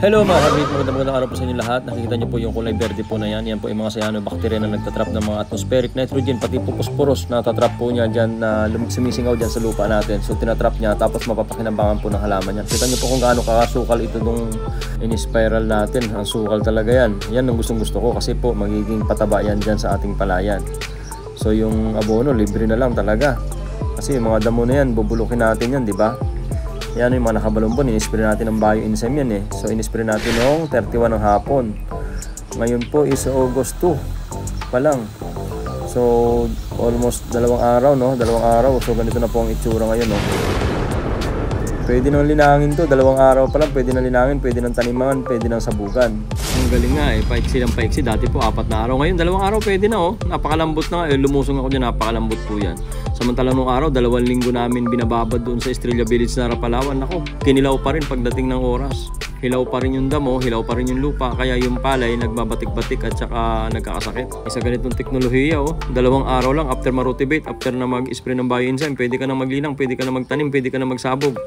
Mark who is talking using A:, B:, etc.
A: Hello mga kabit, magandang araw po sa inyo lahat. Nakikita niyo po yung kulay verde po na yan. Yan po yung mga cyanobacteria na nagtatrap ng mga atmospheric nitrogen, pati po phosphorus na tatrap po niya dyan na sumisingaw dyan sa lupa natin. So tinatrap niya tapos mapapakinabangan po ng halaman yan. Kita niyo po kung gaano kakasukal ito nung in-spiral natin. Ang sukal talaga yan. Yan ang gustong gusto ko kasi po magiging pataba yan dyan sa ating palayan. So yung abono libre na lang talaga. Kasi yung mga damo na yan, bubulukin natin yan, di ba? Yan yung mga nakabalumbon, in-spray natin ng bioenzyme yan eh. So in-spray natin noong 31 ng hapon. Ngayon po is August 2 pa lang. So almost 2 araw, no? 2 araw. So ganito na po ang itsura ngayon, no? Pwede nang linangin to, 2 araw pa lang, pwede nang linangin, pwede nang taniman, pwede nang sabugan. Ang galing nga eh, paiksi ng paiksi. Dati po 4 na araw, ngayon 2 araw pwede na oh. Napakalambot na nga eh, lumusong ako dyan, napakalambot po yan. Samantalang nung araw, 2 linggo namin binababad doon sa Estrella Village na Rapalawan. Ako, kinilaw pa rin pagdating ng oras. Hilaw pa rin yung damo, hilaw pa rin yung lupa, kaya yung palay nagbabatik-batik at saka nagkakasakit. Isa ganitong teknolohiya oh, 2 araw lang after ma-rotivate, after na mag-spray ng bioenzyme, pwede ka na maglinang, pwede ka na magtanim, pwede ka na magsabog.